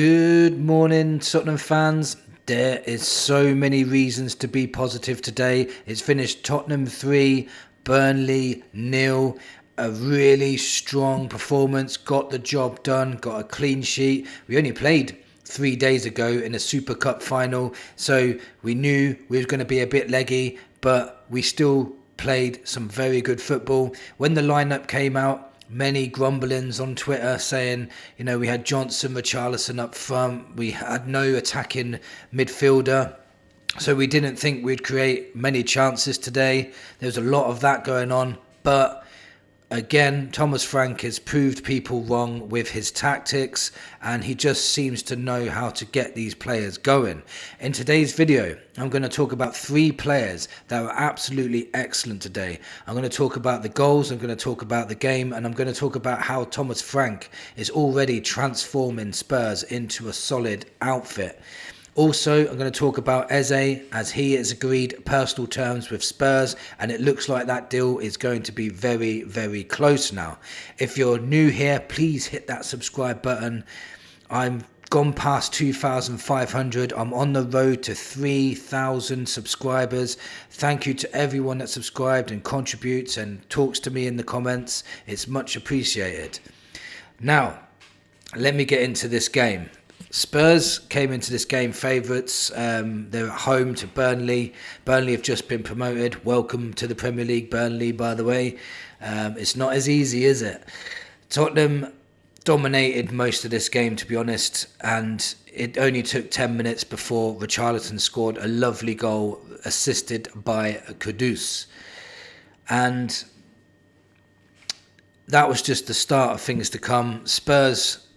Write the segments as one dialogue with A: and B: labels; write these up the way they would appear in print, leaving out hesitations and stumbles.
A: Good morning, Tottenham fans. There is so many reasons to be positive today. It's finished Tottenham 3, Burnley 0. A really strong performance, got the job done, got a clean sheet. We only played 3 days ago in a Super Cup final, so we knew we were going to be a bit leggy, but we still played some very good football. When the lineup came out, many grumblings on Twitter saying, we had Johnson, Richarlison up front. We had no attacking midfielder. So we didn't think we'd create many chances today. There was a lot of that going on. But again, Thomas Frank has proved people wrong with his tactics, and he just seems to know how to get these players going. In today's video, I'm going to talk about 3 players that were absolutely excellent today. I'm going to talk about the goals, I'm going to talk about the game, and I'm going to talk about how Thomas Frank is already transforming Spurs into a solid outfit. Also, I'm going to talk about Eze, as he has agreed personal terms with Spurs, and it looks like that deal is going to be very, very close now. If you're new here, please hit that subscribe button. I'm gone past 2,500. I'm on the road to 3,000 subscribers. Thank you to everyone that subscribed and contributes and talks to me in the comments. It's much appreciated. Now, let me get into this game. Spurs came into this game favourites. They're at home to Burnley. Burnley have just been promoted. Welcome to the Premier League, Burnley, by the way. It's not as easy, is it? Tottenham dominated most of this game, to be honest, and it only took 10 minutes before Richarlison scored a lovely goal assisted by Kudus. And that was just the start of things to come. Spurs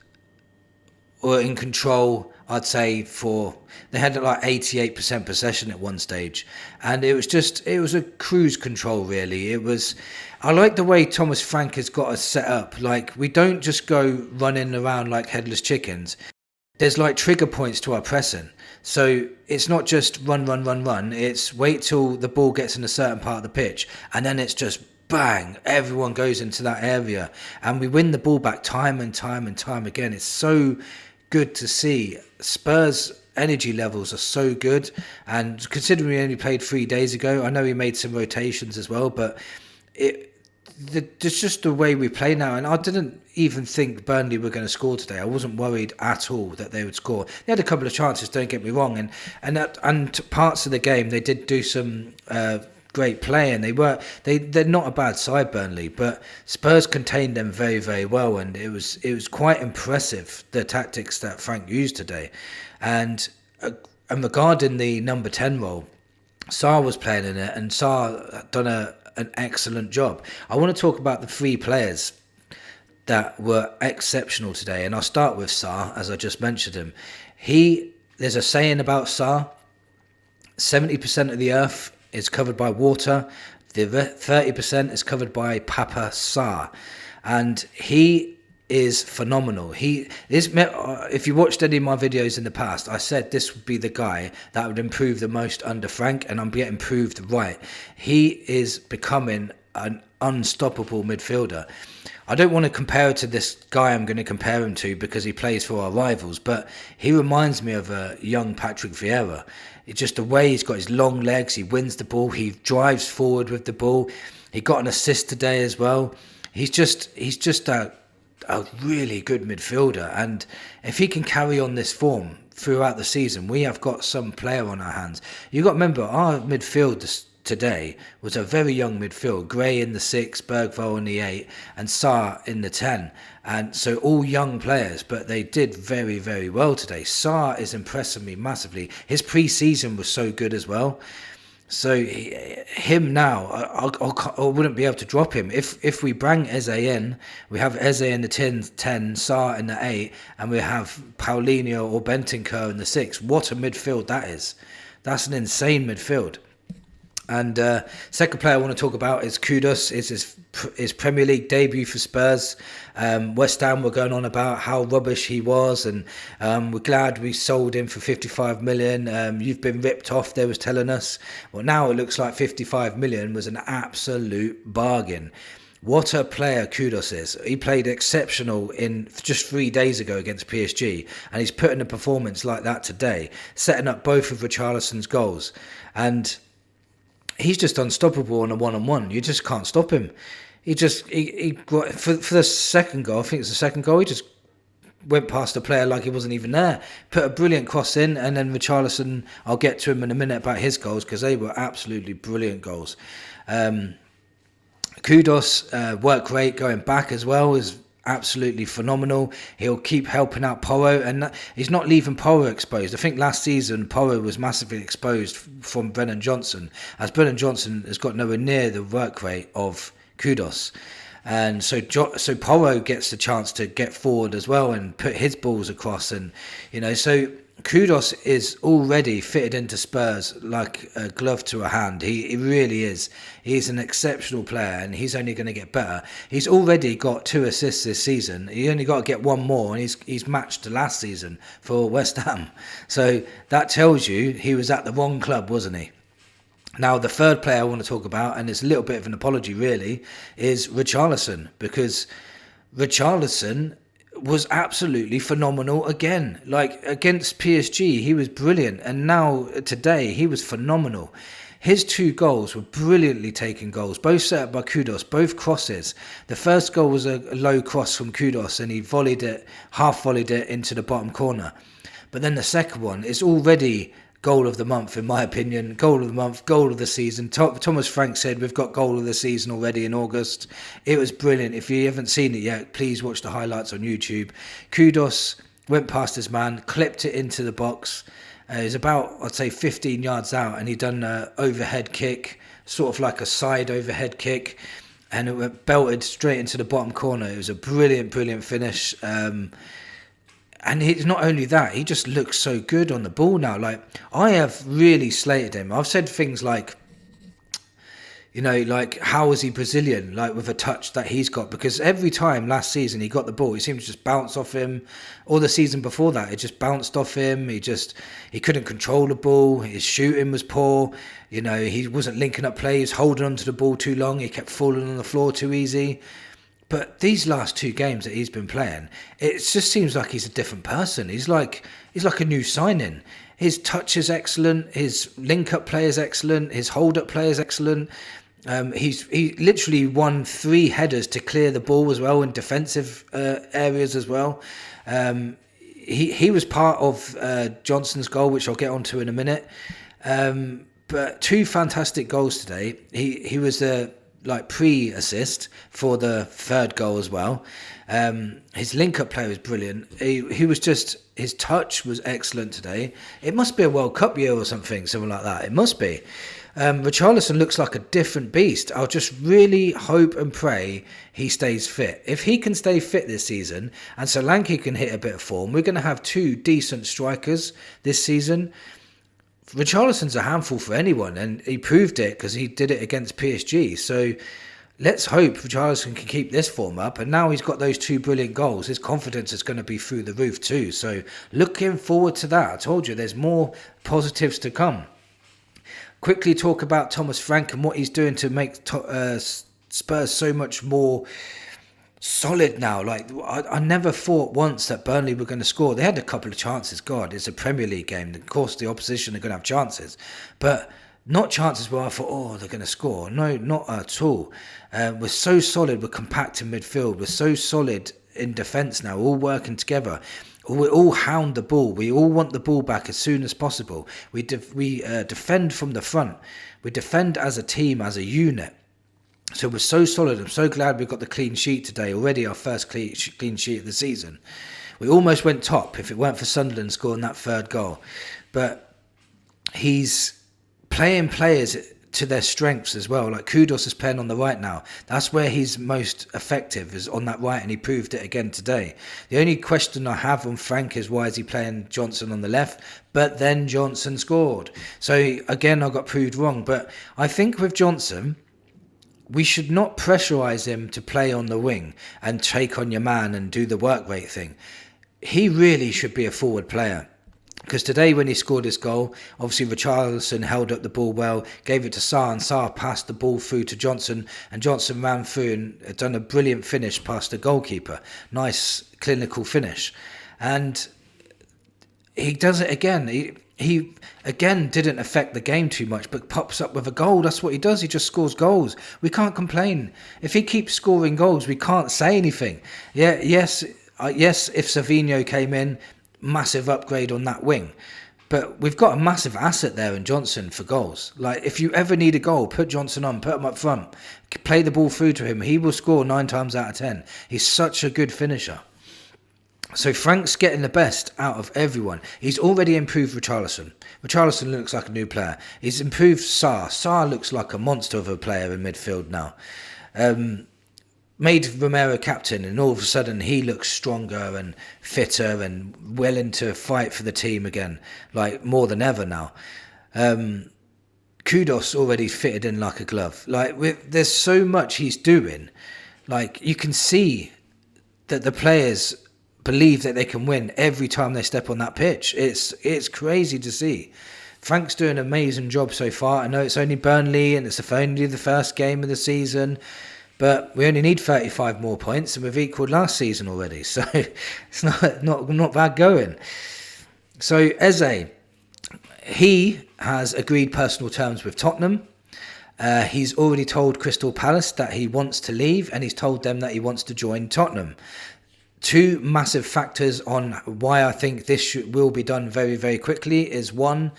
A: were in control, I'd say, they had like 88% possession at one stage, and it was a cruise control, really. I like the way Thomas Frank has got us set up. Like, we don't just go running around like headless chickens. There's like trigger points to our pressing. So it's not just run. It's wait till the ball gets in a certain part of the pitch, and then it's just bang, everyone goes into that area, and we win the ball back time and time again. It's so good to see. Spurs' energy levels are so good, and considering we only played 3 days ago, I know we made some rotations as well, but it's just the way we play now. And I didn't even think Burnley were going to score today. I wasn't worried at all that they would score. They had a couple of chances, don't get me wrong, and parts of the game they did do some great play, and they're not a bad side, Burnley, but Spurs contained them very, very well, and it was quite impressive, the tactics that Frank used today. And regarding the number 10 role, Sarr was playing in it, and Sarr done an excellent job. I want to talk about the 3 players that were exceptional today, and I'll start with Sarr, as I just mentioned him. There's a saying about Sarr: 70% of the earth is covered by water, the 30% is covered by Papa Sarr, and he is phenomenal. If you watched any of my videos in the past, I said this would be the guy that would improve the most under Frank, and I'm getting proved right. He is becoming an unstoppable midfielder. I don't want to compare it to this guy I'm going to compare him to because he plays for our rivals, but he reminds me of a young Patrick Vieira. It's just the way he's got his long legs, he wins the ball, he drives forward with the ball. He got an assist today as well. He's just a really good midfielder, and if he can carry on this form throughout the season, we have got some player on our hands. You've got to remember, our midfield today was a very young midfield. Gray in the 6, Bergvall in the 8, and Sarr in the 10. And so all young players, but they did very, very well today. Sarr is impressing me massively. His pre-season was so good as well. So him now, I wouldn't be able to drop him. If we bring Eze in, we have Eze in the 10, Sarr in the 8, and we have Paulinho or Bentancur in the 6. What a midfield that is. That's an insane midfield. And second player I want to talk about is Kudus. It's his Premier League debut for Spurs. West Ham were going on about how rubbish he was, and we're glad we sold him for 55 million. You've been ripped off, they was telling us. Well, now it looks like 55 million was an absolute bargain. What a player Kudos is. He played exceptional in just 3 days ago against PSG, and he's putting a performance like that today, setting up both of Richarlison's goals. And he's just unstoppable on a one-on-one. You just can't stop him. He got, for the second goal, I think it's the second goal, he just went past the player like he wasn't even there. Put a brilliant cross in, and then Richarlison, I'll get to him in a minute about his goals, because they were absolutely brilliant goals. Kudos, work rate going back as well is absolutely phenomenal. He'll keep helping out Porro, and he's not leaving Porro exposed. I think last season Porro was massively exposed from Brennan Johnson, as Brennan Johnson has got nowhere near the work rate of Kudos. And so Porro gets the chance to get forward as well and put his balls across, and so Kudos is already fitted into Spurs like a glove to a hand. He really is. He's an exceptional player, and he's only going to get better. He's already got 2 assists this season. He only got to get one more, and he's matched the last season for West Ham. So that tells you he was at the wrong club, wasn't he? Now, the third player I want to talk about, and it's a little bit of an apology really, is Richarlison, because Richarlison was absolutely phenomenal again. Like against PSG, he was brilliant, and now today he was phenomenal. His 2 goals were brilliantly taken goals, both set up by Kudos, both crosses. The first goal was a low cross from Kudos, and he half volleyed it into the bottom corner. But then the second one is already goal of the month, in my opinion. Goal of the month, goal of the season. Thomas Frank said we've got goal of the season already in August. It was brilliant. If you haven't seen it yet, please watch the highlights on YouTube. Kudos went past his man, clipped it into the box. It was about, I'd say, 15 yards out, and he done an overhead kick, sort of like a side overhead kick, and it went belted straight into the bottom corner. It was a brilliant, brilliant finish. And he's not only that, he just looks so good on the ball now. Like, I have really slated him. I've said things like, like, how is he Brazilian? Like, with a touch that he's got. Because every time last season he got the ball, he seemed to just bounce off him. Or the season before that, it just bounced off him. He couldn't control the ball. His shooting was poor. He wasn't linking up play. He was holding onto the ball too long. He kept falling on the floor too easy. But these last 2 games that he's been playing, it just seems like he's a different person. He's like a new signing. His touch is excellent. His link-up play is excellent. His hold-up play is excellent. He literally won 3 headers to clear the ball as well in defensive areas as well. He was part of Johnson's goal, which I'll get onto in a minute. But 2 fantastic goals today. He was the pre-assist for the third goal as well. His link-up play was brilliant. He was just, his touch was excellent today. It must be a World Cup year or something like that. It must be. Richarlison looks like a different beast. I'll just really hope and pray he stays fit. If he can stay fit this season, and Solanke can hit a bit of form, we're going to have 2 decent strikers this season. Richarlison's a handful for anyone, and he proved it because he did it against PSG. So let's hope Richarlison can keep this form up, and now he's got those 2 brilliant goals. His confidence is going to be through the roof too. So looking forward to that. I told you there's more positives to come. Quickly talk about Thomas Frank and what he's doing to make Spurs so much more solid now. Like, I never thought once that Burnley were going to score. They had a couple of chances. God, it's a Premier League game. Of course, the opposition are going to have chances, but not chances where I thought, they're going to score. No, not at all. We're so solid. We're compact in midfield. We're so solid in defence now, all working together. We all hound the ball. We all want the ball back as soon as possible. We defend from the front. We defend as a team, as a unit. So we're so solid. I'm so glad we got the clean sheet today. Already our first clean sheet of the season. We almost went top if it weren't for Sunderland scoring that third goal. But he's playing players to their strengths as well. Like Kudos is playing on the right now. That's where he's most effective, is on that right, and he proved it again today. The only question I have on Frank is, why is he playing Johnson on the left? But then Johnson scored. So again, I got proved wrong. But I think with Johnson, we should not pressurise him to play on the wing and take on your man and do the work rate thing. He really should be a forward player. Because today when he scored his goal, obviously Richarlison held up the ball well, gave it to Sarr, and Sarr passed the ball through to Johnson, and Johnson ran through and had done a brilliant finish past the goalkeeper. Nice clinical finish. And he does it again. He again didn't affect the game too much, but pops up with a goal. That's what he does. He just scores goals. We can't complain. If he keeps scoring goals, we can't say anything. Yes, if Savinho came in, massive upgrade on that wing. But we've got a massive asset there in Johnson for goals. Like, if you ever need a goal, put Johnson on, put him up front, play the ball through to him. He will score 9 times out of 10. He's such a good finisher. So Frank's getting the best out of everyone. He's already improved Richarlison. Richarlison looks like a new player. He's improved Sarr. Sarr looks like a monster of a player in midfield now. Made Romero captain, and all of a sudden he looks stronger and fitter and willing to fight for the team again, like more than ever now. Kudos already fitted in like a glove. Like, there's so much he's doing. Like, you can see that the players believe that they can win every time they step on that pitch. It's crazy to see. Frank's doing an amazing job so far. I know it's only Burnley and it's only the first game of the season, but we only need 35 more points, and we've equalled last season already. So it's not bad going. So Eze, he has agreed personal terms with Tottenham. He's already told Crystal Palace that he wants to leave, and he's told them that he wants to join Tottenham. 2 massive factors on why I think this will be done very, very quickly is, 1,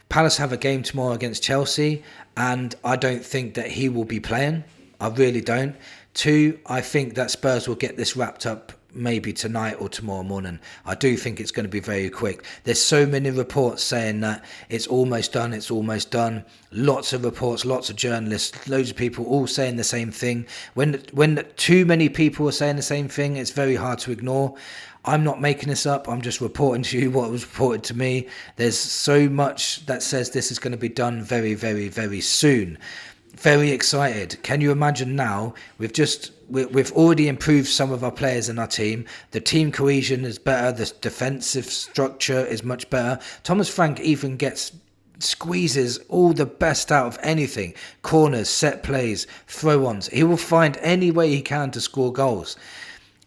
A: Palace have a game tomorrow against Chelsea, and I don't think that he will be playing. I really don't. 2, I think that Spurs will get this wrapped up maybe tonight or tomorrow morning. I do think it's going to be very quick. There's so many reports saying that it's almost done. Lots of reports, lots of journalists, loads of people all saying the same thing. When too many people are saying the same thing, it's very hard to ignore. I'm not making this up. I'm just reporting to you what was reported to me. There's so much that says this is going to be done very, very, very soon. Very excited. Can you imagine now? We've already improved some of our players in our team. The team cohesion is better. The defensive structure is much better. Thomas Frank even squeezes all the best out of anything. Corners, set plays, throw-ons. He will find any way he can to score goals.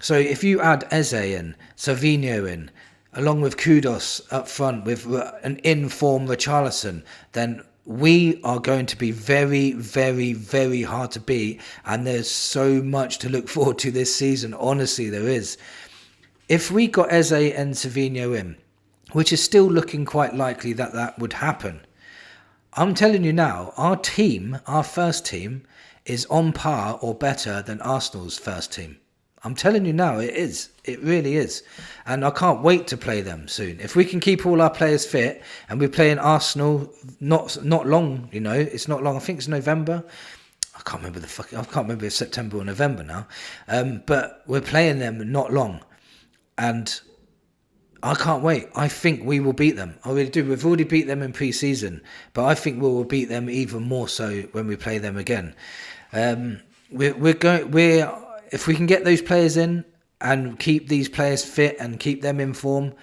A: So if you add Eze in, Savinho in, along with Kudos up front with an in-form Richarlison, then we are going to be very, very, very hard to beat, and there's so much to look forward to this season. Honestly, there is. If we got Eze and Savinho in, which is still looking quite likely that would happen, I'm telling you now, our first team, is on par or better than Arsenal's first team. I'm telling you now, it is. It really is. And I can't wait to play them soon. If we can keep all our players fit, and we're playing Arsenal not long, it's not long. I think it's November. I can't remember if it's September or November now. But we're playing them not long. And I can't wait. I think we will beat them. I really do. We've already beat them in pre-season, but I think we will beat them even more so when we play them again. If we can get those players in and keep these players fit and keep them in form,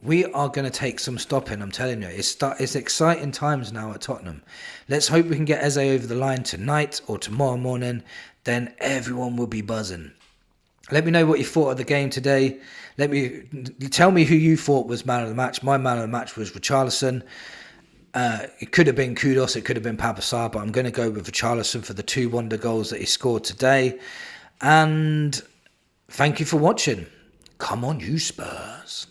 A: we are going to take some stopping, I'm telling you. It's exciting times now at Tottenham. Let's hope we can get Eze over the line tonight or tomorrow morning. Then everyone will be buzzing. Let me know what you thought of the game today. Tell me who you thought was man of the match. My man of the match was Richarlison. It could have been Kudos, it could have been Pabasar, but I'm going to go with Richarlison for the 2 wonder goals that he scored today. And thank you for watching. Come on, you Spurs.